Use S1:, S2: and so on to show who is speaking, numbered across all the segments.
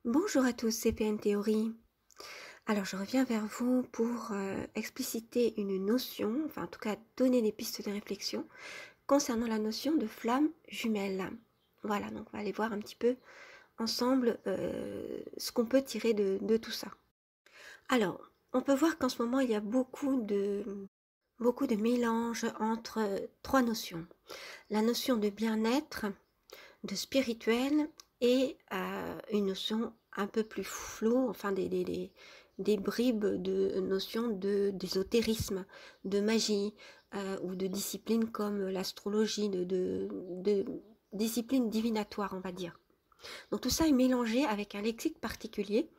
S1: Bonjour à tous, c'est PN Théorie. Alors je reviens vers vous pour expliciter une notion, enfin en tout cas donner des pistes de réflexion concernant la notion de flamme jumelle. Voilà, donc on va aller voir un petit peu ensemble ce qu'on peut tirer de tout ça. Alors, on peut voir qu'en ce moment il y a beaucoup de mélange entre trois notions. La notion de bien-être, de spirituel et une notion un peu plus floue, enfin des bribes de notions d'ésotérisme, de magie ou de disciplines comme l'astrologie, de disciplines divinatoires, on va dire. Donc tout ça est mélangé avec un lexique particulier.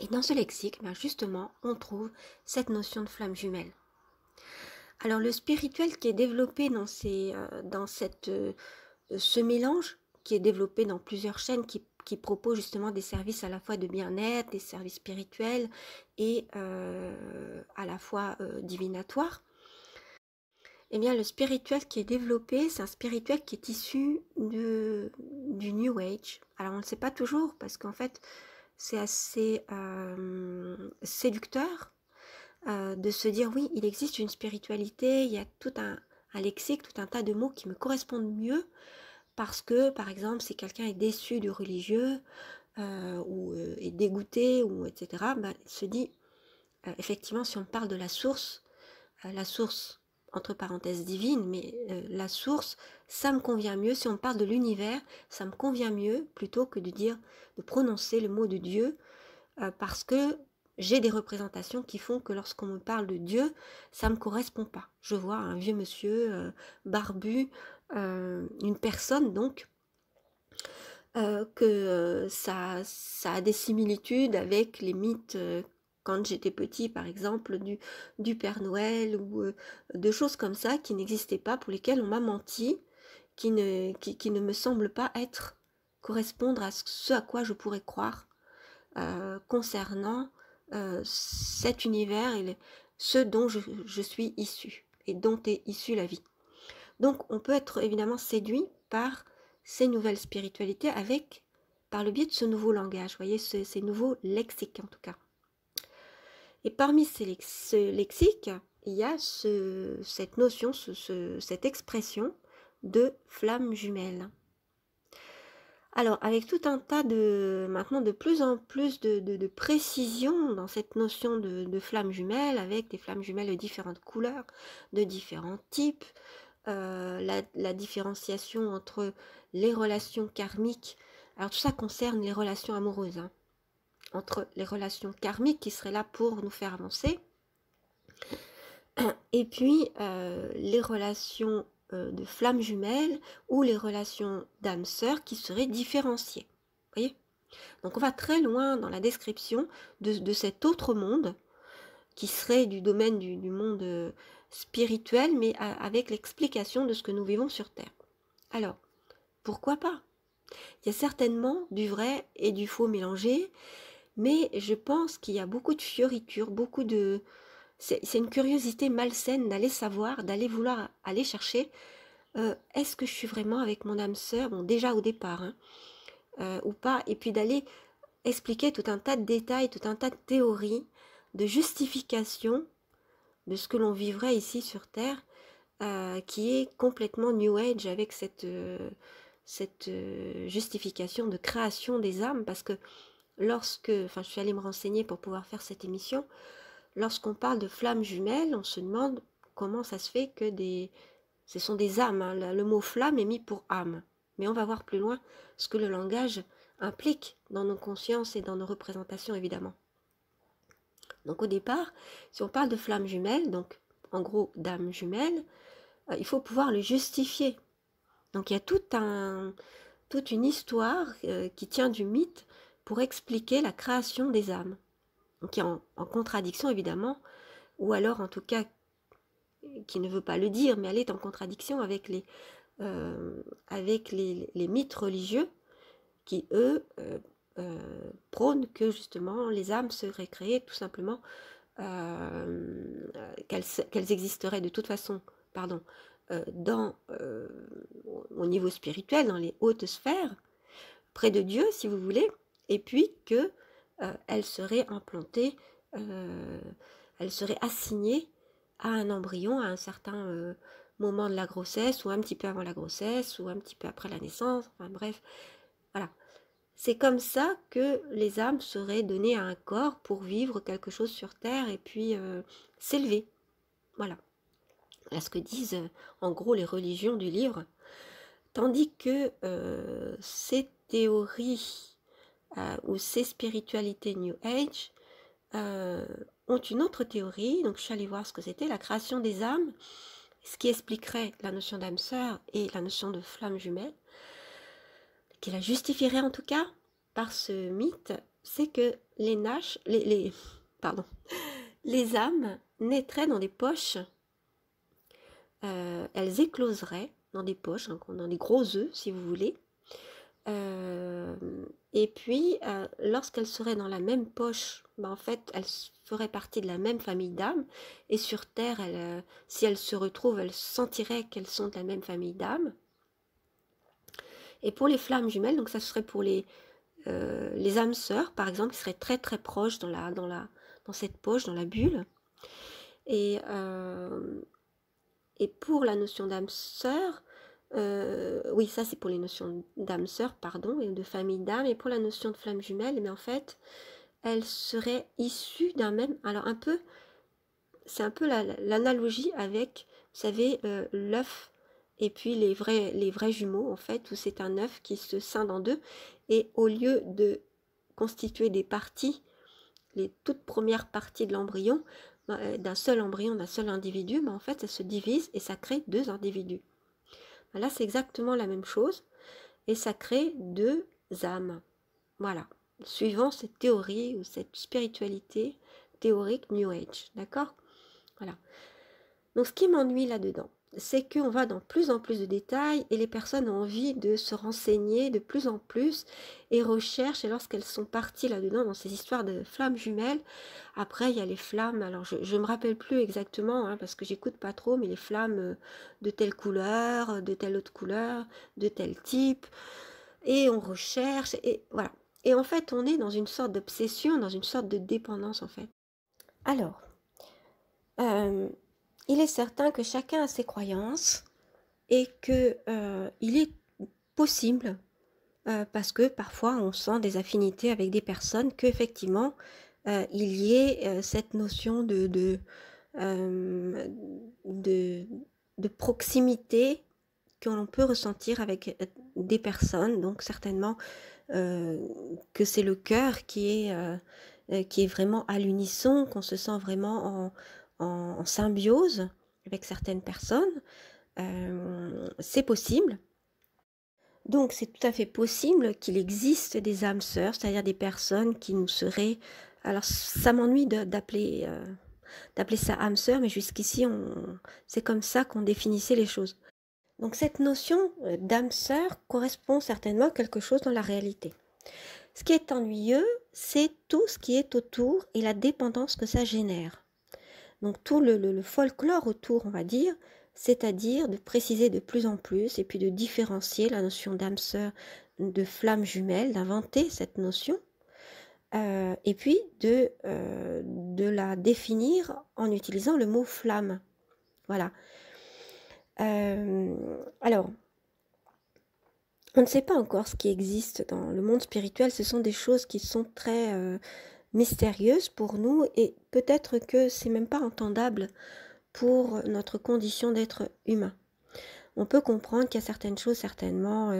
S1: Et dans ce lexique, ben justement, on trouve cette notion de flamme jumelle. Alors le spirituel qui est développé dans ce mélange, qui est développé dans plusieurs chaînes qui proposent justement des services à la fois de bien-être, des services spirituels et à la fois divinatoires. Eh bien, le spirituel qui est développé, c'est un spirituel qui est issu du New Age. Alors, on ne le sait pas toujours parce qu'en fait, c'est assez séducteur de se dire oui, il existe une spiritualité, il y a tout un lexique, tout un tas de mots qui me correspondent mieux parce que, par exemple, si quelqu'un est déçu du religieux ou est dégoûté, ou etc., ben, il se dit, effectivement, si on parle de la source, entre parenthèses divine, mais la source, ça me convient mieux. Si on parle de l'univers, ça me convient mieux plutôt que de prononcer le mot de Dieu, parce que j'ai des représentations qui font que lorsqu'on me parle de Dieu, ça ne me correspond pas. Je vois un vieux monsieur barbu, une personne donc, que ça a des similitudes avec les mythes quand j'étais petit, par exemple, du Père Noël ou de choses comme ça qui n'existaient pas, pour lesquelles on m'a menti, qui ne me semblent pas correspondre à ce à quoi je pourrais croire concernant cet univers et ce dont je suis issue et dont est issue la vie. Donc on peut être évidemment séduit par ces nouvelles spiritualités par le biais de ce nouveau langage, vous voyez, ces nouveaux lexiques en tout cas. Et parmi ce lexique, il y a cette notion, cette expression de flamme jumelle. Alors, avec tout un tas maintenant de plus en plus de précision dans cette notion de flamme jumelle, avec des flammes jumelles de différentes couleurs, de différents types, la différenciation entre les relations karmiques. Alors tout ça concerne les relations amoureuses, hein, entre les relations karmiques qui seraient là pour nous faire avancer, et puis les relations de flammes jumelles ou les relations d'âmes sœurs qui seraient différenciées. Vous voyez ? Donc on va très loin dans la description de cet autre monde qui serait du domaine du monde spirituel, mais avec l'explication de ce que nous vivons sur Terre. Alors, pourquoi pas? Il y a certainement du vrai et du faux mélangé, mais je pense qu'il y a beaucoup de fioritures, c'est une curiosité malsaine d'aller savoir, d'aller vouloir aller chercher est-ce que je suis vraiment avec mon âme sœur, bon déjà au départ, hein, ou pas, et puis d'aller expliquer tout un tas de détails, tout un tas de théories, de justifications de ce que l'on vivrait ici sur Terre, qui est complètement New Age avec cette justification de création des âmes, parce que je suis allée me renseigner pour pouvoir faire cette émission, lorsqu'on parle de flammes jumelles, on se demande comment ça se fait que ce sont des âmes, hein. Le mot flamme est mis pour âme, mais on va voir plus loin ce que le langage implique dans nos consciences et dans nos représentations évidemment. Donc au départ, si on parle de flammes jumelles, donc en gros d'âmes jumelles, il faut pouvoir le justifier. Donc il y a toute une histoire qui tient du mythe pour expliquer la création des âmes. Donc qui est en contradiction évidemment, ou alors en tout cas qui ne veut pas le dire, mais elle est en contradiction avec les mythes religieux qui, eux, prônent que justement les âmes seraient créées tout simplement, qu'elles existeraient de toute façon, pardon, au niveau spirituel, dans les hautes sphères, près de Dieu, si vous voulez, et puis que elle serait implantée, euh, elle serait assignée à un embryon à un certain moment de la grossesse, ou un petit peu avant la grossesse, ou un petit peu après la naissance, enfin bref, voilà. C'est comme ça que les âmes seraient données à un corps pour vivre quelque chose sur Terre et puis s'élever. Voilà. Voilà ce que disent en gros les religions du livre. Tandis que ces théories ou ces spiritualités New Age ont une autre théorie. Donc je suis allée voir ce que c'était, la création des âmes, ce qui expliquerait la notion d'âme sœur et la notion de flamme jumelle, qui la justifierait en tout cas par ce mythe, c'est que pardon, les âmes naîtraient dans des poches, elles écloseraient dans des poches, hein, dans des gros œufs si vous voulez, et puis lorsqu'elles seraient dans la même poche, en fait elles feraient partie de la même famille d'âmes, et sur Terre, si elles se retrouvent, elles sentiraient qu'elles sont de la même famille d'âmes. Et pour les flammes jumelles, donc ça serait pour les âmes sœurs, par exemple, qui seraient très très proches dans cette poche, dans la bulle. Et pour la notion d'âme sœur, oui, ça c'est pour les notions d'âme sœur, pardon, et de famille d'âme. Et pour la notion de flamme jumelle, mais en fait, elle serait issue d'un même. Alors c'est un peu l'analogie avec, vous savez, l'œuf et puis les vrais jumeaux, en fait, où c'est un œuf qui se scinde en deux, et au lieu de constituer des parties, les toutes premières parties de l'embryon, d'un seul embryon, d'un seul individu, en fait, ça se divise et ça crée deux individus. Là, c'est exactement la même chose, et ça crée deux âmes. Voilà, suivant cette théorie ou cette spiritualité théorique New Age, d'accord? Voilà. Donc, ce qui m'ennuie là-dedans, c'est qu'on va dans plus en plus de détails et les personnes ont envie de se renseigner de plus en plus et recherchent. Et lorsqu'elles sont parties là-dedans, dans ces histoires de flammes jumelles, après il y a les flammes, alors je ne me rappelle plus exactement, hein, parce que j'écoute pas trop, mais les flammes de telle couleur, de telle autre couleur, de tel type, et on recherche, et voilà. Et en fait, on est dans une sorte d'obsession, dans une sorte de dépendance en fait. Alors, il est certain que chacun a ses croyances et que il est possible, parce que parfois on sent des affinités avec des personnes, qu'effectivement il y ait cette notion euh, de, de proximité que l'on peut ressentir avec des personnes, donc certainement que c'est le cœur qui est vraiment à l'unisson, qu'on se sent vraiment en symbiose avec certaines personnes. C'est possible. Donc c'est tout à fait possible qu'il existe des âmes sœurs, c'est-à-dire des personnes qui nous seraient... Alors ça m'ennuie d'appeler ça âme sœur, mais jusqu'ici c'est comme ça qu'on définissait les choses. Donc cette notion d'âme sœur correspond certainement à quelque chose dans la réalité. Ce qui est ennuyeux, c'est tout ce qui est autour et la dépendance que ça génère. Donc tout le folklore autour, on va dire, c'est-à-dire de préciser de plus en plus et puis de différencier la notion d'âme sœur de flamme jumelle, d'inventer cette notion, et puis de la définir en utilisant le mot flamme. Voilà. Alors, on ne sait pas encore ce qui existe dans le monde spirituel, ce sont des choses qui sont très mystérieuses pour nous, et peut-être que c'est même pas entendable pour notre condition d'être humain. On peut comprendre qu'il y a certaines choses certainement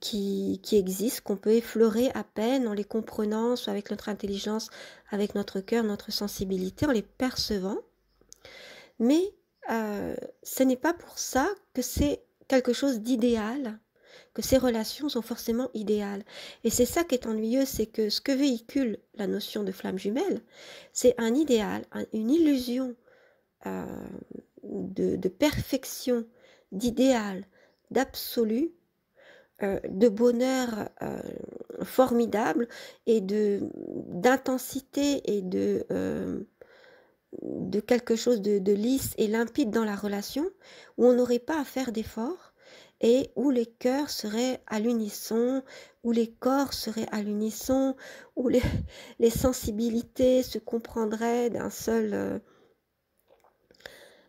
S1: qui existent, qu'on peut effleurer à peine en les comprenant, soit avec notre intelligence, avec notre cœur, notre sensibilité, en les percevant. Mais ce n'est pas pour ça que c'est quelque chose d'idéal, que ces relations sont forcément idéales. Et c'est ça qui est ennuyeux, c'est que ce que véhicule la notion de flamme jumelle, c'est un idéal, une illusion de perfection, d'idéal, d'absolu, de bonheur formidable et d'intensité et de quelque chose de lisse et limpide dans la relation, où on n'aurait pas à faire d'efforts et où les cœurs seraient à l'unisson, où les corps seraient à l'unisson, où les sensibilités se comprendraient d'un seul...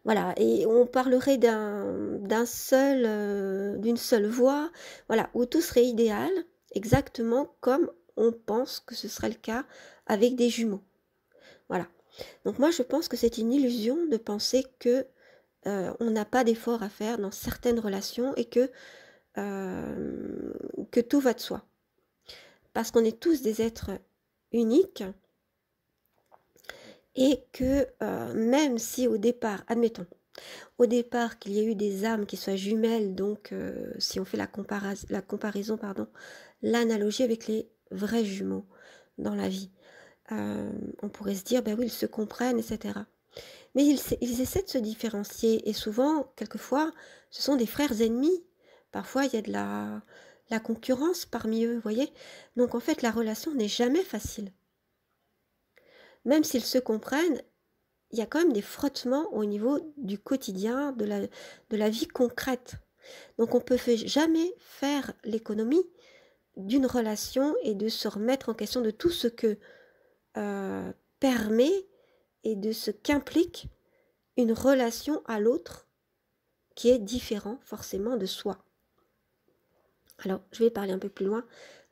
S1: voilà, et on parlerait d'une seule voix, voilà, où tout serait idéal, exactement comme on pense que ce serait le cas avec des jumeaux. Voilà. Donc moi, je pense que c'est une illusion de penser que on n'a pas d'effort à faire dans certaines relations et que tout va de soi. Parce qu'on est tous des êtres uniques et que même si au départ, admettons, au départ qu'il y ait eu des âmes qui soient jumelles, donc si on fait la comparaison, pardon, l'analogie avec les vrais jumeaux dans la vie, on pourrait se dire, ben oui, ils se comprennent, etc. Mais ils essaient de se différencier et souvent, quelquefois, ce sont des frères ennemis. Parfois, il y a de la concurrence parmi eux, vous voyez. Donc en fait, la relation n'est jamais facile. Même s'ils se comprennent, il y a quand même des frottements au niveau du quotidien, de la vie concrète. Donc on ne peut jamais faire l'économie d'une relation et de se remettre en question de tout ce que permet et de ce qu'implique une relation à l'autre qui est différent forcément de soi. Alors, je vais parler un peu plus loin,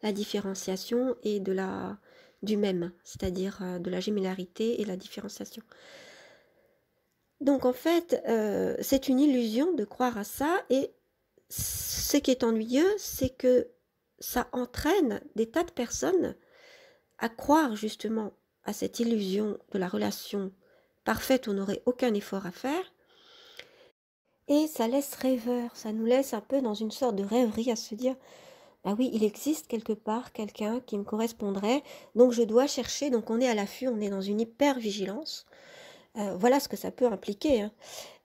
S1: la différenciation et du même, c'est-à-dire de la gémellarité et la différenciation. Donc en fait, c'est une illusion de croire à ça et ce qui est ennuyeux, c'est que ça entraîne des tas de personnes à croire justement à cette illusion de la relation parfaite où on n'aurait aucun effort à faire. Et ça laisse rêveur, ça nous laisse un peu dans une sorte de rêverie à se dire ah oui, il existe quelque part quelqu'un qui me correspondrait, donc je dois chercher, donc on est à l'affût, on est dans une hyper-vigilance. Voilà ce que ça peut impliquer. Hein.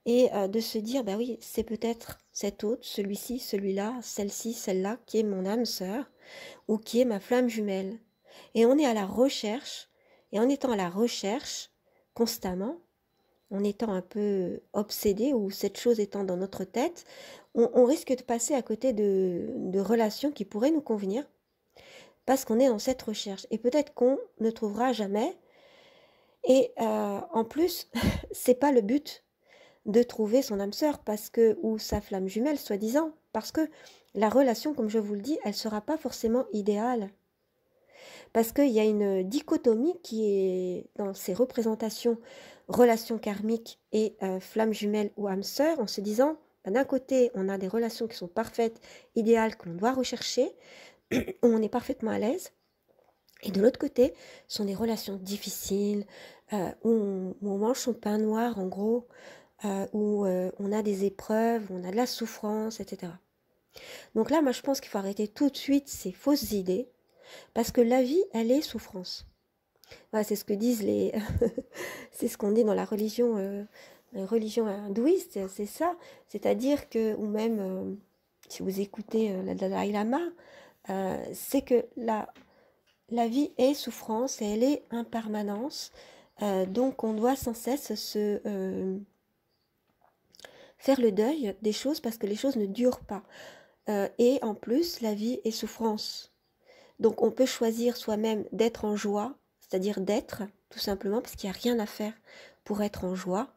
S1: Et de se dire, bah oui, c'est peut-être cet autre, celui-ci, celui-là, celle-ci, celle-là, qui est mon âme sœur, ou qui est ma flamme jumelle. Et on est à la recherche, et en étant à la recherche constamment, en étant un peu obsédé ou cette chose étant dans notre tête, on risque de passer à côté de relations qui pourraient nous convenir parce qu'on est dans cette recherche. Et peut-être qu'on ne trouvera jamais. Et en plus, c'est pas le but de trouver son âme sœur parce que, ou sa flamme jumelle, soi-disant, parce que la relation, comme je vous le dis, elle sera pas forcément idéale. Parce qu'il y a une dichotomie qui est dans ces représentations relations karmiques et flammes jumelles ou âmes sœurs, en se disant, d'un côté, on a des relations qui sont parfaites, idéales, que l'on doit rechercher, où on est parfaitement à l'aise, et de l'autre côté, ce sont des relations difficiles, où on mange son pain noir, en gros, où on a des épreuves, où on a de la souffrance, etc. Donc là, moi, je pense qu'il faut arrêter tout de suite ces fausses idées, parce que la vie, elle est souffrance. Voilà, c'est ce que disent les... c'est ce qu'on dit dans la religion hindouiste, c'est ça. C'est-à-dire que, ou même, si vous écoutez le Dalai Lama, c'est que la vie est souffrance et elle est impermanence. Donc on doit sans cesse faire le deuil des choses parce que les choses ne durent pas. Et en plus, la vie est souffrance. Donc on peut choisir soi-même d'être en joie, c'est-à-dire d'être, tout simplement, parce qu'il n'y a rien à faire pour être en joie.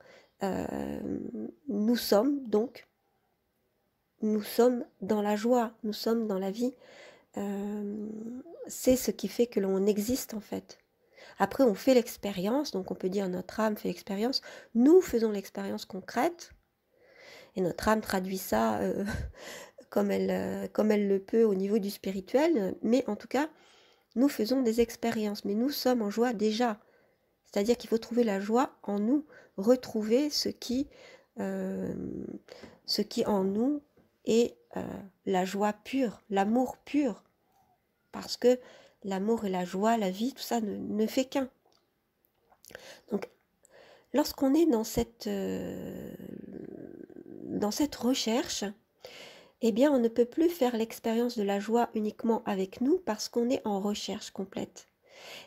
S1: Nous sommes dans la joie, nous sommes dans la vie. C'est ce qui fait que l'on existe en fait. Après, on fait l'expérience, donc on peut dire notre âme fait l'expérience. Nous faisons l'expérience concrète et notre âme traduit ça comme elle le peut au niveau du spirituel. Mais en tout cas, nous faisons des expériences, mais nous sommes en joie déjà. C'est-à-dire qu'il faut trouver la joie en nous, retrouver ce qui en nous est la joie pure, l'amour pur. Parce que l'amour et la joie, la vie, tout ça ne fait qu'un. Donc, lorsqu'on est dans cette recherche, eh bien, on ne peut plus faire l'expérience de la joie uniquement avec nous parce qu'on est en recherche complète.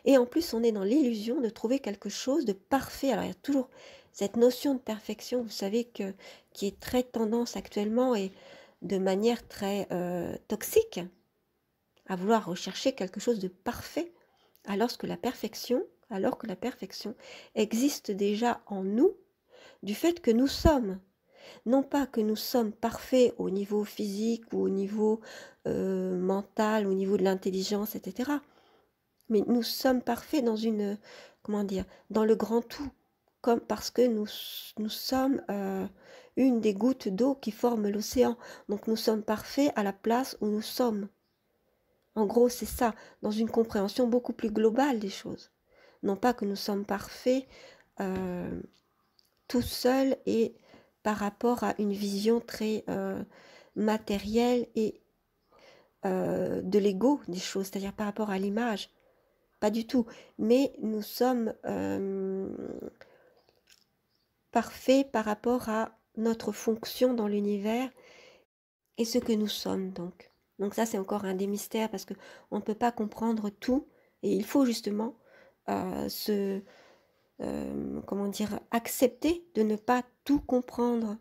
S1: Et en plus, on est dans l'illusion de trouver quelque chose de parfait. Alors, il y a toujours cette notion de perfection, vous savez, qui est très tendance actuellement et de manière très toxique, à vouloir rechercher quelque chose de parfait, alors que la perfection existe déjà en nous, du fait que nous sommes. Non pas que nous sommes parfaits au niveau physique ou au niveau mental, au niveau de l'intelligence, etc. Mais nous sommes parfaits dans une, comment dire, dans le grand tout, comme parce que nous sommes une des gouttes d'eau qui forment l'océan. Donc nous sommes parfaits à la place où nous sommes. En gros, c'est ça, dans une compréhension beaucoup plus globale des choses. Non pas que nous sommes parfaits tout seuls et par rapport à une vision très matérielle et de l'ego des choses, c'est-à-dire par rapport à l'image. Pas du tout. Mais nous sommes parfaits par rapport à notre fonction dans l'univers et ce que nous sommes donc. Donc ça, c'est encore un des mystères parce qu'on ne peut pas comprendre tout et il faut justement comment dire, accepter de ne pas tout comprendre.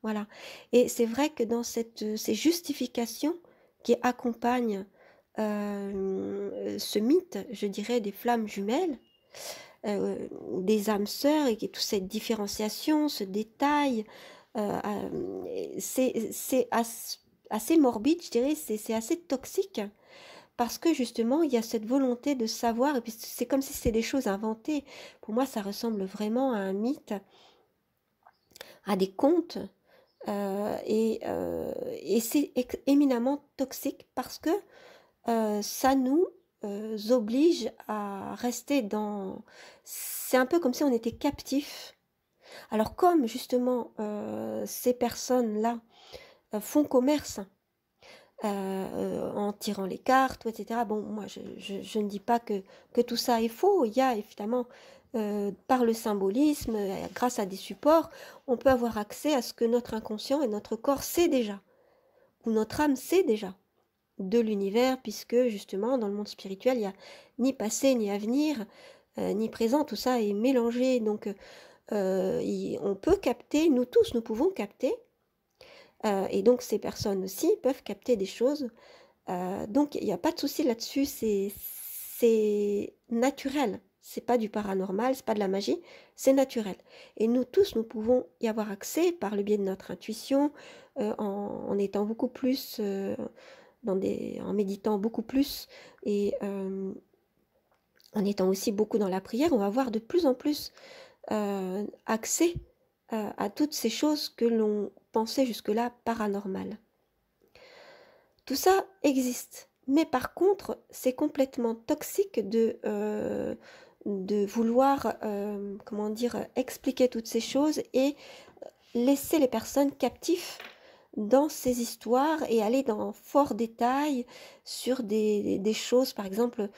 S1: Voilà. Et c'est vrai que dans ces justifications qui accompagnent ce mythe, je dirais, des flammes jumelles, des âmes sœurs, et toute cette différenciation, ce détail, c'est assez morbide, je dirais, c'est assez toxique, parce que justement, il y a cette volonté de savoir, et puis c'est comme si c'était des choses inventées. Pour moi, ça ressemble vraiment à un mythe, à des contes, et c'est éminemment toxique parce que ça nous oblige à rester dans... C'est un peu comme si on était captif. Alors comme justement ces personnes-là font commerce en tirant les cartes, etc. Bon, moi, je ne dis pas que tout ça est faux. Il y a évidemment, par le symbolisme, grâce à des supports, on peut avoir accès à ce que notre inconscient et notre corps sait déjà, ou notre âme sait déjà de l'univers, puisque justement, dans le monde spirituel, il n'y a ni passé, ni avenir, ni présent, tout ça est mélangé. Donc, on peut capter, nous tous, nous pouvons capter, et donc ces personnes aussi peuvent capter des choses. Donc il n'y a pas de souci là-dessus, c'est naturel. C'est pas du paranormal, c'est pas de la magie, c'est naturel. Et nous tous, nous pouvons y avoir accès par le biais de notre intuition, en étant beaucoup plus, en méditant beaucoup plus, et en étant aussi beaucoup dans la prière, on va avoir de plus en plus accès à toutes ces choses que l'on pensait jusque-là paranormales. Tout ça existe. Mais par contre, c'est complètement toxique de vouloir, comment dire, expliquer toutes ces choses et laisser les personnes captives dans ces histoires et aller dans fort détail sur des choses. Par exemple,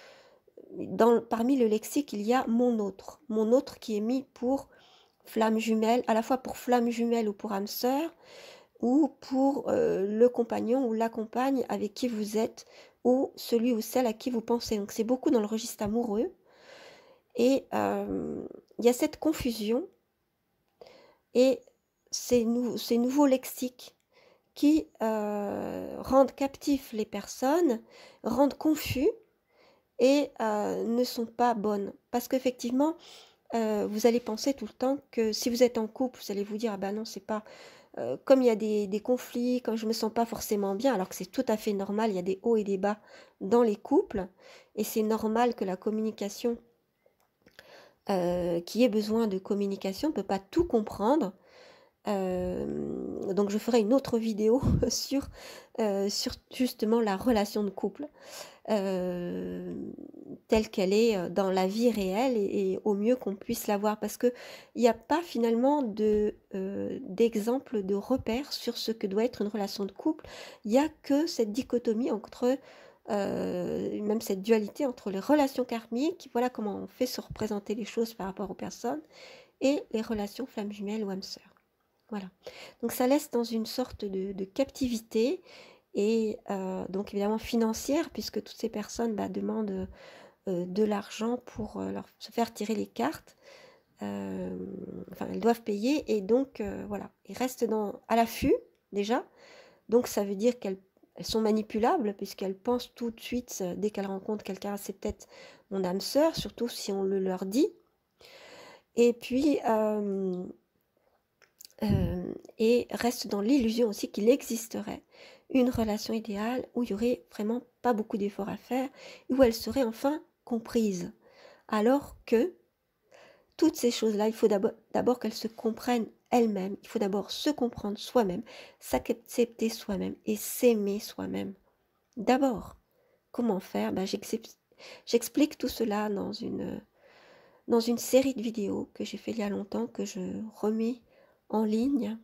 S1: parmi le lexique, il y a mon autre qui est mis pour flamme jumelle, à la fois pour flamme jumelle ou pour âme sœur, ou pour le compagnon ou la compagne avec qui vous êtes, ou celui ou celle à qui vous pensez. Donc c'est beaucoup dans le registre amoureux. Et il y a cette confusion et ces nouveaux lexiques qui rendent captifs les personnes, rendent confus et ne sont pas bonnes. Parce qu'effectivement, vous allez penser tout le temps que si vous êtes en couple, vous allez vous dire « Ah ben non, c'est pas... » comme il y a des conflits, comme je me sens pas forcément bien, alors que c'est tout à fait normal, il y a des hauts et des bas dans les couples, et c'est normal que la communication, qui ait besoin de communication, ne peut pas tout comprendre. Donc je ferai une autre vidéo sur justement la relation de couple, telle qu'elle est dans la vie réelle et au mieux qu'on puisse la voir, parce qu'il n'y a pas finalement d'exemple, de repère sur ce que doit être une relation de couple. Il n'y a que cette dichotomie entre, même cette dualité entre les relations karmiques, voilà comment on fait se représenter les choses par rapport aux personnes, et les relations flammes jumelles ou âmes sœurs. Voilà. Donc ça laisse dans une sorte de captivité, et donc évidemment financière, puisque toutes ces personnes demandent de l'argent pour se faire tirer les cartes. Enfin, elles doivent payer, et donc voilà, ils restent à l'affût déjà Donc ça veut dire qu'elles sont manipulables puisqu'elles pensent tout de suite, dès qu'elles rencontrent quelqu'un, c'est peut-être mon âme sœur, surtout si on le leur dit. Et puis, et reste dans l'illusion aussi qu'il existerait une relation idéale où il y aurait vraiment pas beaucoup d'efforts à faire, où elle serait enfin comprise. Alors que toutes ces choses-là, il faut d'abord qu'elles se comprennent elles-mêmes. Il faut d'abord se comprendre soi-même, s'accepter soi-même et s'aimer soi-même. D'abord, comment faire? J'explique tout cela dans une série de vidéos que j'ai fait il y a longtemps, que je remets en ligne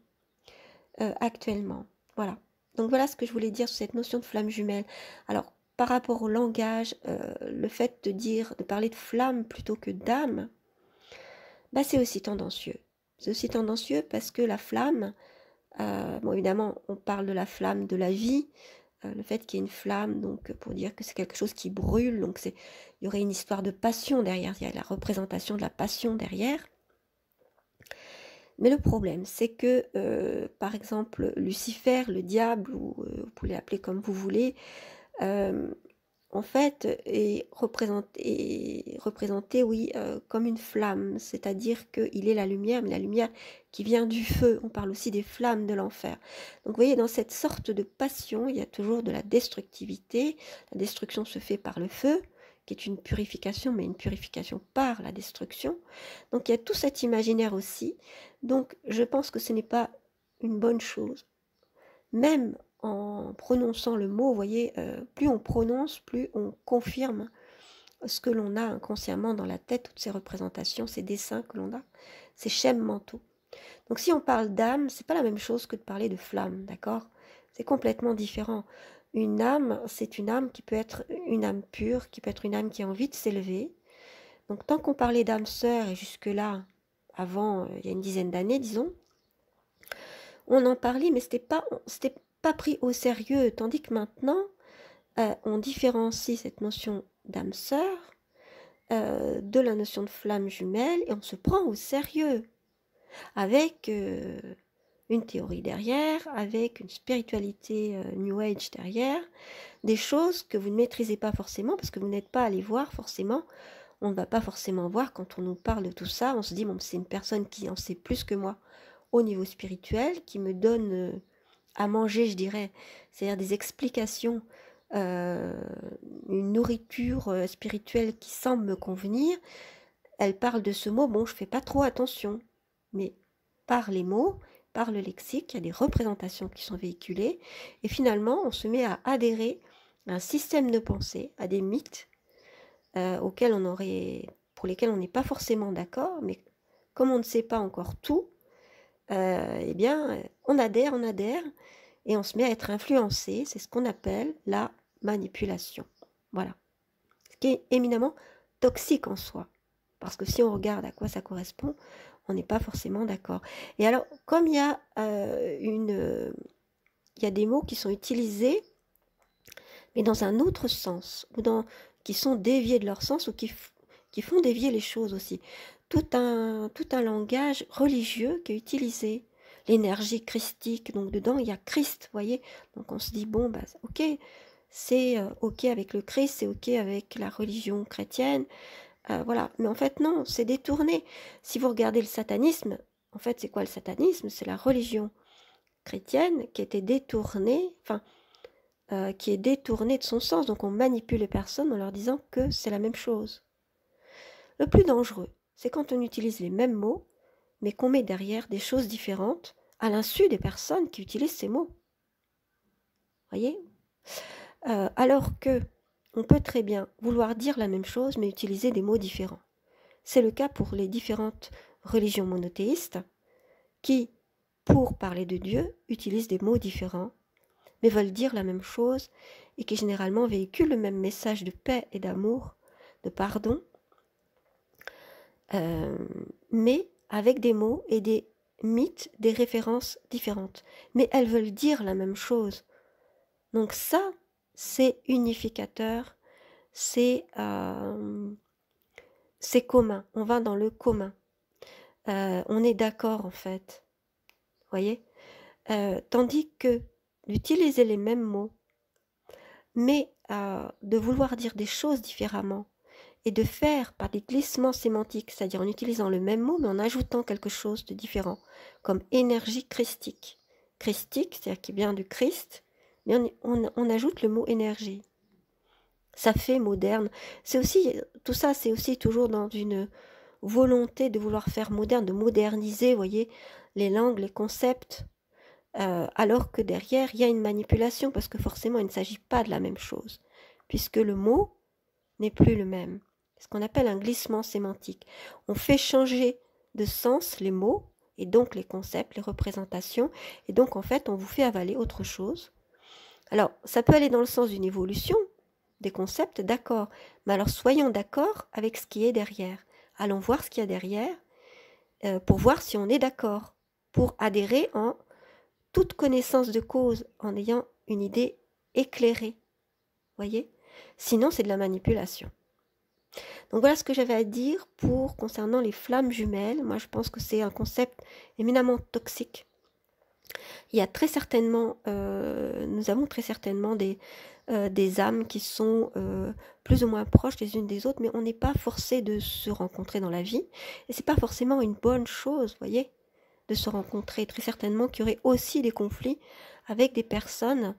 S1: actuellement. Voilà. Donc voilà ce que je voulais dire sur cette notion de flamme jumelle. Alors, par rapport au langage, le fait de parler de flamme plutôt que d'âme, c'est aussi tendancieux. C'est aussi tendancieux parce que la flamme, bon évidemment, on parle de la flamme de la vie, le fait qu'il y ait une flamme, donc pour dire que c'est quelque chose qui brûle, donc il y aurait une histoire de passion derrière, il y a la représentation de la passion derrière. Mais le problème, c'est que, par exemple, Lucifer, le diable, ou vous pouvez l'appeler comme vous voulez, en fait, est représenté, oui, comme une flamme, c'est-à-dire qu'il est la lumière, mais la lumière qui vient du feu. On parle aussi des flammes de l'enfer. Donc, vous voyez, dans cette sorte de passion, il y a toujours de la destructivité. La destruction se fait par le feu, qui est une purification, mais une purification par la destruction. Donc, il y a tout cet imaginaire aussi. Donc, je pense que ce n'est pas une bonne chose. Même en prononçant le mot, vous voyez, plus on prononce, plus on confirme ce que l'on a inconsciemment dans la tête, toutes ces représentations, ces dessins que l'on a, ces schèmes mentaux. Donc si on parle d'âme, c'est pas la même chose que de parler de flamme, d'accord? C'est complètement différent. Une âme, c'est une âme qui peut être une âme pure, qui peut être une âme qui a envie de s'élever. Donc tant qu'on parlait d'âme sœur, et jusque-là, avant, il y a une dizaine d'années, disons, on en parlait, mais c'était pas pris au sérieux, tandis que maintenant, on différencie cette notion d'âme sœur de la notion de flamme jumelle, et on se prend au sérieux, avec une théorie derrière, avec une spiritualité New Age derrière, des choses que vous ne maîtrisez pas forcément, parce que vous n'êtes pas allé voir forcément, on ne va pas forcément voir quand on nous parle de tout ça, on se dit, bon, c'est une personne qui en sait plus que moi au niveau spirituel, qui me donne à manger, je dirais, c'est-à-dire des explications, une nourriture spirituelle qui semble me convenir. Elle parle de ce mot, bon, je fais pas trop attention, mais par les mots, par le lexique, il y a des représentations qui sont véhiculées, et finalement, on se met à adhérer à un système de pensée, à des mythes pour lesquels on n'est pas forcément d'accord, mais comme on ne sait pas encore tout, eh bien, on adhère, et on se met à être influencé. C'est ce qu'on appelle la manipulation. Voilà. Ce qui est éminemment toxique en soi. Parce que si on regarde à quoi ça correspond, on n'est pas forcément d'accord. Et alors, comme il y a des mots qui sont utilisés, mais dans un autre sens, qui sont déviés de leur sens, ou qui font dévier les choses aussi. Tout un langage religieux qui est utilisé, l'énergie christique, donc dedans il y a Christ, vous voyez, donc on se dit, bon, ok, c'est ok avec le Christ, c'est ok avec la religion chrétienne, voilà, mais en fait non, c'est détourné. Si vous regardez le satanisme, en fait c'est quoi le satanisme? C'est la religion chrétienne qui était détournée, qui est détournée de son sens, donc on manipule les personnes en leur disant que c'est la même chose. Le plus dangereux, c'est quand on utilise les mêmes mots, mais qu'on met derrière des choses différentes, à l'insu des personnes qui utilisent ces mots. Voyez? Alors que on peut très bien vouloir dire la même chose, mais utiliser des mots différents. C'est le cas pour les différentes religions monothéistes, qui, pour parler de Dieu, utilisent des mots différents, mais veulent dire la même chose, et qui généralement véhiculent le même message de paix et d'amour, de pardon, mais avec des mots et des mythes, des références différentes. Mais elles veulent dire la même chose. Donc ça, c'est unificateur, c'est commun, on va dans le commun. On est d'accord en fait, voyez. Tandis que d'utiliser les mêmes mots, mais de vouloir dire des choses différemment et de faire par des glissements sémantiques, c'est-à-dire en utilisant le même mot mais en ajoutant quelque chose de différent, comme énergie christique. Christique, c'est-à-dire qui vient du Christ, mais on ajoute le mot énergie. Ça fait moderne. C'est aussi, tout ça, c'est aussi toujours dans une volonté de vouloir faire moderne, de moderniser, vous voyez, les langues, les concepts, alors que derrière, il y a une manipulation, parce que forcément, il ne s'agit pas de la même chose, puisque le mot n'est plus le même. Ce qu'on appelle un glissement sémantique. On fait changer de sens les mots, et donc les concepts, les représentations, et donc en fait, on vous fait avaler autre chose. Alors, ça peut aller dans le sens d'une évolution des concepts, d'accord, mais alors soyons d'accord avec ce qui est derrière. Allons voir ce qu'il y a derrière, pour voir si on est d'accord, pour adhérer en toute connaissance de cause, en ayant une idée éclairée. Voyez? Sinon, c'est de la manipulation. Donc voilà ce que j'avais à dire concernant les flammes jumelles. Moi, je pense que c'est un concept éminemment toxique. Il y a très certainement, nous avons très certainement des âmes qui sont plus ou moins proches les unes des autres, mais on n'est pas forcé de se rencontrer dans la vie. Et c'est pas forcément une bonne chose, voyez, de se rencontrer. Très certainement qu'il y aurait aussi des conflits avec des personnes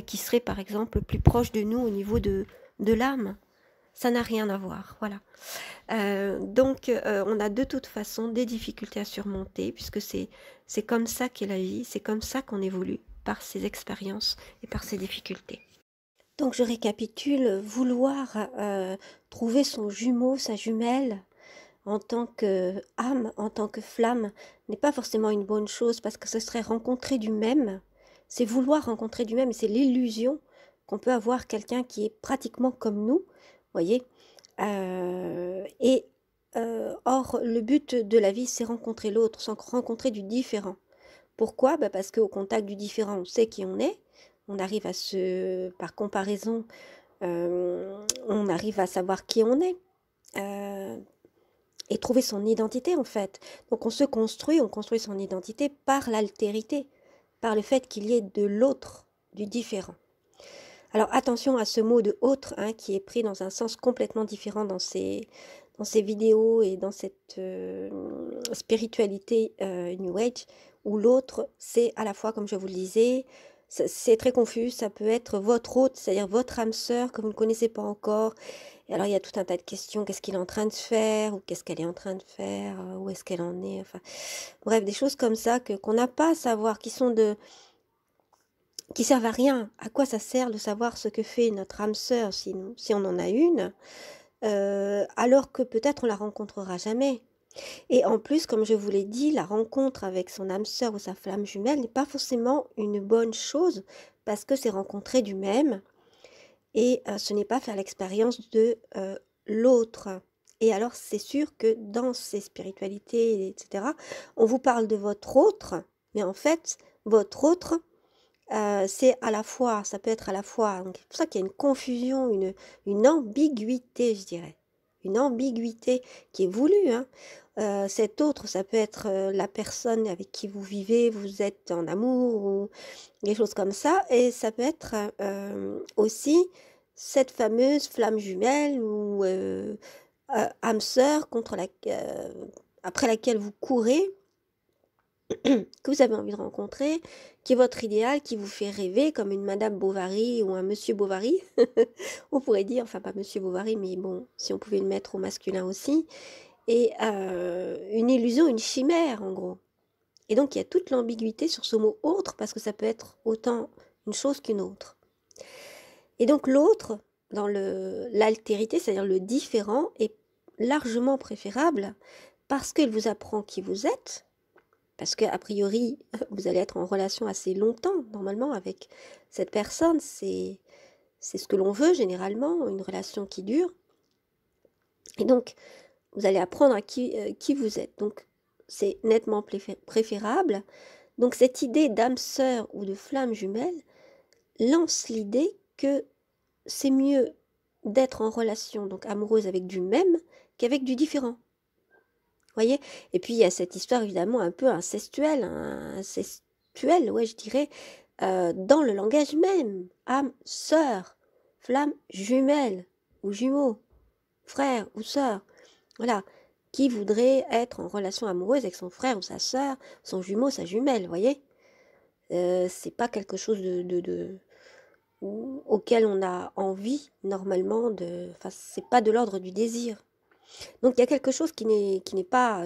S1: qui seraient par exemple plus proches de nous au niveau de l'âme. Ça n'a rien à voir, voilà. Donc, on a de toute façon des difficultés à surmonter, puisque c'est comme ça qu'est la vie, c'est comme ça qu'on évolue, par ces expériences et par ces difficultés. Donc, je récapitule, vouloir trouver son jumeau, sa jumelle, en tant qu'âme, en tant que flamme, n'est pas forcément une bonne chose, parce que ce serait rencontrer du même, c'est vouloir rencontrer du même, et c'est l'illusion qu'on peut avoir quelqu'un qui est pratiquement comme nous, voyez. Or, le but de la vie, c'est rencontrer l'autre, c'est rencontrer du différent. Pourquoi? Parce qu'au contact du différent, on sait qui on est, on arrive à par comparaison, on arrive à savoir qui on est, et trouver son identité en fait. Donc on construit son identité par l'altérité, par le fait qu'il y ait de l'autre, du différent. Alors attention à ce mot de autre, hein, qui est pris dans un sens complètement différent dans ces vidéos et dans cette spiritualité New Age, où l'autre, c'est à la fois, comme je vous le disais, c'est très confus, ça peut être votre autre, c'est-à-dire votre âme sœur que vous ne connaissez pas encore. Et alors il y a tout un tas de questions, qu'est-ce qu'il est en train de faire, ou qu'est-ce qu'elle est en train de faire, où est-ce qu'elle en est, enfin bref, des choses comme ça qu'on n'a pas à savoir, qui servent à rien. À quoi ça sert de savoir ce que fait notre âme sœur si on en a une, alors que peut-être on la rencontrera jamais. Et en plus, comme je vous l'ai dit, la rencontre avec son âme sœur ou sa flamme jumelle n'est pas forcément une bonne chose, parce que c'est rencontrer du même, et ce n'est pas faire l'expérience de l'autre. Et alors c'est sûr que dans ces spiritualités, etc., on vous parle de votre autre, mais en fait, votre autre, c'est à la fois, ça peut être à la fois, donc c'est pour ça qu'il y a une confusion, une ambiguïté, je dirais. Une ambiguïté qui est voulue, hein. Cet autre, ça peut être la personne avec qui vous vivez, vous êtes en amour, ou des choses comme ça, et ça peut être aussi cette fameuse flamme jumelle ou âme sœur après laquelle vous courez, que vous avez envie de rencontrer, qui est votre idéal, qui vous fait rêver, comme une Madame Bovary ou un Monsieur Bovary. On pourrait dire, enfin pas Monsieur Bovary, mais bon, si on pouvait le mettre au masculin aussi. Et une illusion, une chimère en gros. Et donc il y a toute l'ambiguïté sur ce mot autre, parce que ça peut être autant une chose qu'une autre. Et donc l'autre, dans l'altérité, c'est-à-dire le différent, est largement préférable parce qu'il vous apprend qui vous êtes, parce qu'a priori, vous allez être en relation assez longtemps, normalement, avec cette personne. C'est ce que l'on veut, généralement, une relation qui dure. Et donc, vous allez apprendre à qui vous êtes. Donc, c'est nettement préférable. Donc, cette idée d'âme sœur ou de flamme jumelle lance l'idée que c'est mieux d'être en relation donc amoureuse avec du même qu'avec du différent. Voyez? Et puis il y a cette histoire évidemment un peu incestuelle, ouais, je dirais, dans le langage même, âme sœur, flamme jumelle ou jumeau, frère ou sœur, voilà, qui voudrait être en relation amoureuse avec son frère ou sa sœur, son jumeau, sa jumelle, vous voyez. C'est pas quelque chose auquel on a envie normalement enfin c'est pas de l'ordre du désir. Donc il y a quelque chose qui n'est pas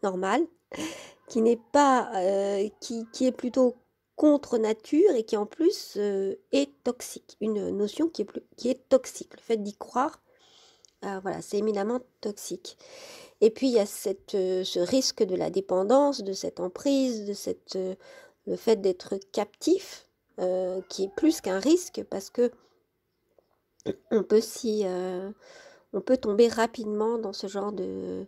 S1: normal, qui n'est pas qui est plutôt contre nature et qui en plus est toxique, une notion qui est toxique. Le fait d'y croire, voilà, c'est éminemment toxique. Et puis il y a ce risque de la dépendance, de cette emprise, de le fait d'être captif, qui est plus qu'un risque parce que on peut on peut tomber rapidement dans ce genre de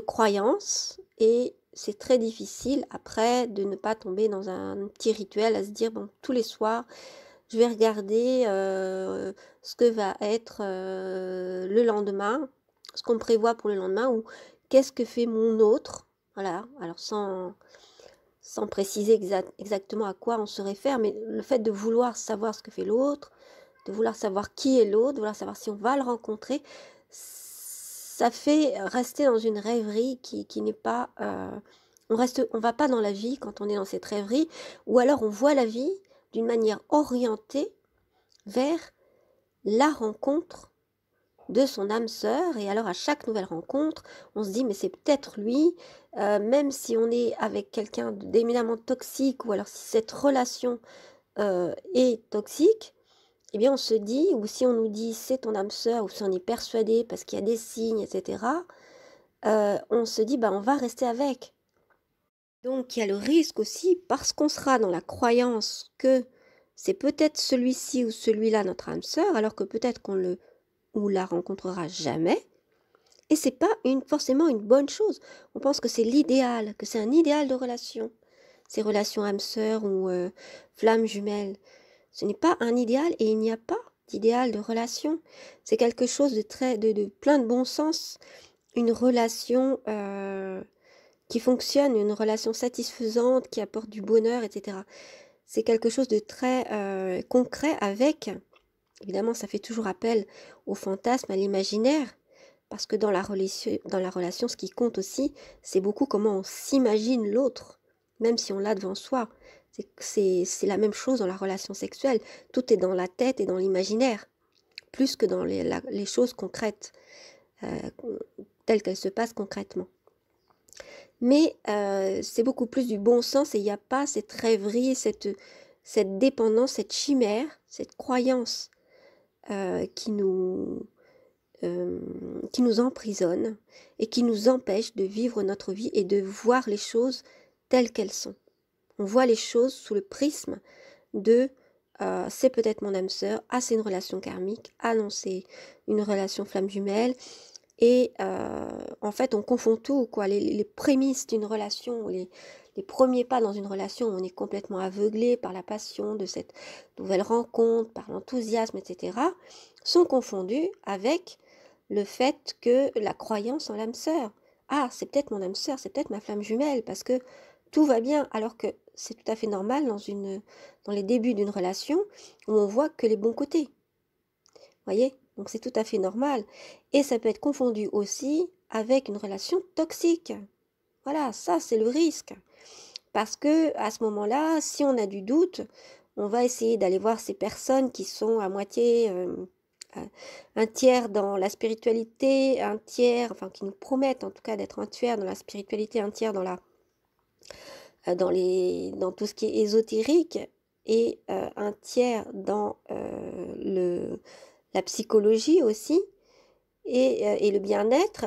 S1: croyances et c'est très difficile après de ne pas tomber dans un petit rituel à se dire bon tous les soirs je vais regarder ce que va être le lendemain, ce qu'on prévoit pour le lendemain ou qu'est-ce que fait mon autre, voilà, alors sans préciser exactement à quoi on se réfère, mais le fait de vouloir savoir ce que fait l'autre, de vouloir savoir qui est l'autre, de vouloir savoir si on va le rencontrer, ça fait rester dans une rêverie qui n'est pas... on va pas dans la vie quand on est dans cette rêverie, ou alors on voit la vie d'une manière orientée vers la rencontre de son âme sœur, et alors à chaque nouvelle rencontre, on se dit mais c'est peut-être lui, même si on est avec quelqu'un d'éminemment toxique, ou alors si cette relation est toxique, eh bien on se dit, ou si on nous dit c'est ton âme sœur, ou si on est persuadé parce qu'il y a des signes, etc., on se dit bah on va rester avec. Donc il y a le risque aussi, parce qu'on sera dans la croyance que c'est peut-être celui-ci ou celui-là notre âme sœur, alors que peut-être qu'on le ou la rencontrera jamais, et c'est pas forcément une bonne chose. On pense que c'est l'idéal, que c'est un idéal de relation, ces relations âme sœur ou flamme jumelle. Ce n'est pas un idéal et il n'y a pas d'idéal de relation. C'est quelque chose de plein de bon sens, une relation qui fonctionne, une relation satisfaisante, qui apporte du bonheur, etc. C'est quelque chose de très concret avec, évidemment ça fait toujours appel au fantasme, à l'imaginaire, parce que dans la relation, ce qui compte aussi, c'est beaucoup comment on s'imagine l'autre, même si on l'a devant soi. C'est la même chose dans la relation sexuelle. Tout est dans la tête et dans l'imaginaire, plus que dans les choses concrètes, euh, telles qu'elles se passent concrètement. Mais c'est beaucoup plus du bon sens et il n'y a pas cette rêverie, cette dépendance, cette chimère, cette croyance qui nous emprisonne et qui nous empêche de vivre notre vie et de voir les choses telles qu'elles sont. On voit les choses sous le prisme de c'est peut-être mon âme sœur, c'est une relation karmique, non c'est une relation flamme jumelle, et en fait on confond tout, quoi. Les prémices d'une relation, les premiers pas dans une relation où on est complètement aveuglé par la passion de cette nouvelle rencontre, par l'enthousiasme, etc., sont confondus avec le fait que la croyance en l'âme sœur. C'est peut-être mon âme sœur, c'est peut-être ma flamme jumelle, parce que tout va bien, alors que c'est tout à fait normal dans les débuts d'une relation où on voit que les bons côtés. Voyez? Donc c'est tout à fait normal. Et ça peut être confondu aussi avec une relation toxique. Voilà, ça c'est le risque. Parce que à ce moment-là, si on a du doute, on va essayer d'aller voir ces personnes qui sont à moitié un tiers dans la spiritualité, un tiers, enfin qui nous promettent en tout cas d'être un tiers dans la spiritualité, un tiers dans dans tout ce qui est ésotérique, et un tiers dans la psychologie aussi, et le bien-être,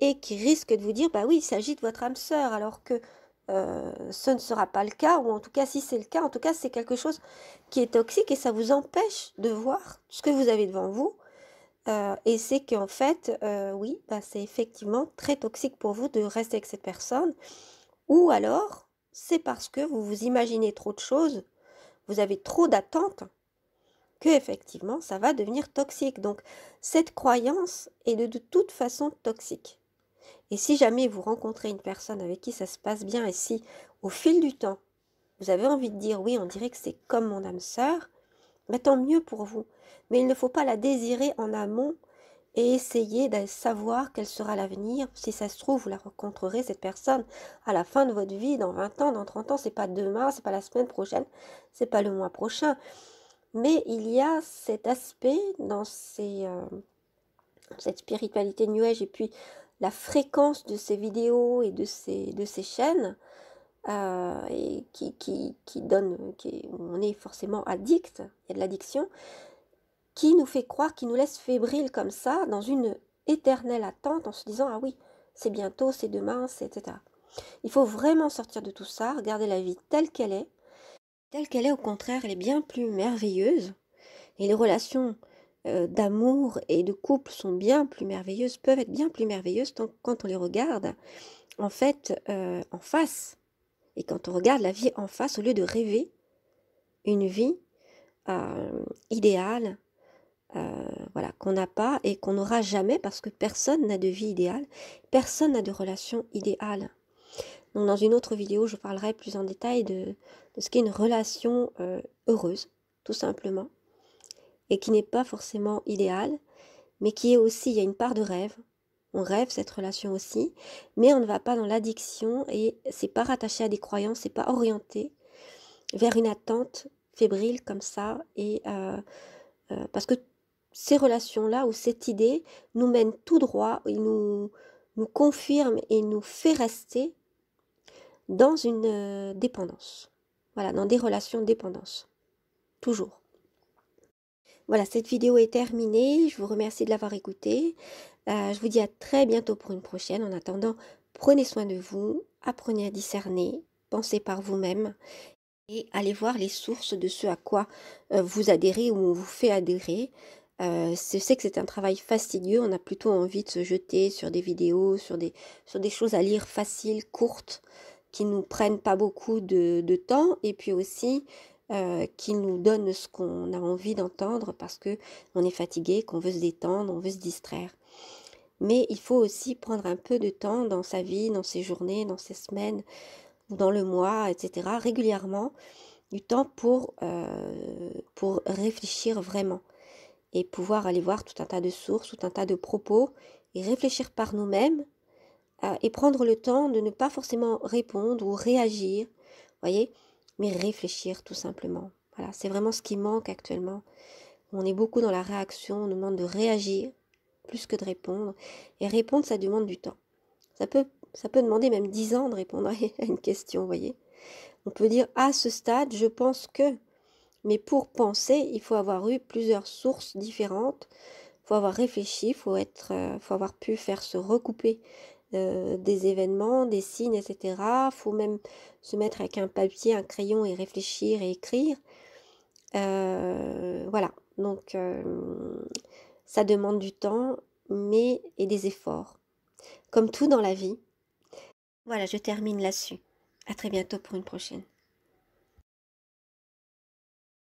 S1: et qui risque de vous dire bah oui, il s'agit de votre âme sœur, alors que ce ne sera pas le cas, ou en tout cas si c'est le cas, en tout cas c'est quelque chose qui est toxique et ça vous empêche de voir ce que vous avez devant vous. Et c'est qu'en fait, oui, c'est effectivement très toxique pour vous de rester avec cette personne, ou alors c'est parce que vous vous imaginez trop de choses, vous avez trop d'attentes, que effectivement ça va devenir toxique. Donc cette croyance est de toute façon toxique. Et si jamais vous rencontrez une personne avec qui ça se passe bien, et si au fil du temps vous avez envie de dire oui, on dirait que c'est comme mon âme sœur, mais tant mieux pour vous. Mais il ne faut pas la désirer en amont et essayer de savoir quel sera l'avenir. Si ça se trouve, vous la rencontrerez, cette personne, à la fin de votre vie, dans 20 ans, dans 30 ans, c'est pas demain, c'est pas la semaine prochaine, c'est pas le mois prochain. Mais il y a cet aspect dans cette spiritualité New Age et puis la fréquence de ces vidéos et de ces chaînes et qui donne, on est forcément addict, il y a de l'addiction, qui nous fait croire, qui nous laisse fébriles comme ça, dans une éternelle attente en se disant ah oui, c'est bientôt, c'est demain, c'est etc. Il faut vraiment sortir de tout ça, regarder la vie telle qu'elle est. Telle qu'elle est, au contraire, elle est bien plus merveilleuse. Et les relations d'amour et de couple sont bien plus merveilleuses, peuvent être bien plus merveilleuses quand on les regarde en fait en face. Et quand on regarde la vie en face, au lieu de rêver une vie idéale, voilà, qu'on n'a pas et qu'on n'aura jamais parce que personne n'a de vie idéale, personne n'a de relation idéale. Donc dans une autre vidéo, je parlerai plus en détail de ce qu'est une relation heureuse, tout simplement, et qui n'est pas forcément idéale, mais qui est aussi, il y a une part de rêve. On rêve cette relation aussi, mais on ne va pas dans l'addiction et c'est pas rattaché à des croyances, c'est pas orienté vers une attente fébrile comme ça et parce que ces relations-là ou cette idée nous mène tout droit, il nous confirme et nous fait rester dans une dépendance. Voilà, dans des relations de dépendance. Toujours. Voilà, cette vidéo est terminée. Je vous remercie de l'avoir écoutée. Je vous dis à très bientôt pour une prochaine. En attendant, prenez soin de vous, apprenez à discerner, pensez par vous-même et allez voir les sources de ce à quoi vous adhérez ou on vous fait adhérer. Je sais que c'est un travail fastidieux, on a plutôt envie de se jeter sur des vidéos, sur des choses à lire faciles, courtes, qui nous prennent pas beaucoup de temps et puis aussi qui nous donnent ce qu'on a envie d'entendre parce que on est fatigué, qu'on veut se détendre, on veut se distraire. Mais il faut aussi prendre un peu de temps dans sa vie, dans ses journées, dans ses semaines, ou dans le mois, etc., régulièrement, du temps pour réfléchir vraiment et pouvoir aller voir tout un tas de sources, tout un tas de propos et réfléchir par nous-mêmes et prendre le temps de ne pas forcément répondre ou réagir, voyez, mais réfléchir tout simplement. Voilà, c'est vraiment ce qui manque actuellement. On est beaucoup dans la réaction, on nous demande de réagir plus que de répondre. Et répondre, ça demande du temps. Ça peut demander même 10 ans de répondre à une question, vous voyez. On peut dire, à ce stade, je pense que... Mais pour penser, il faut avoir eu plusieurs sources différentes. Il faut avoir réfléchi, il faut avoir pu faire se recouper des événements, des signes, etc. Il faut même se mettre avec un papier, un crayon et réfléchir et écrire. Voilà, donc ça demande du temps, mais et des efforts. Comme tout dans la vie. Voilà, je termine là-dessus. À très bientôt pour une prochaine.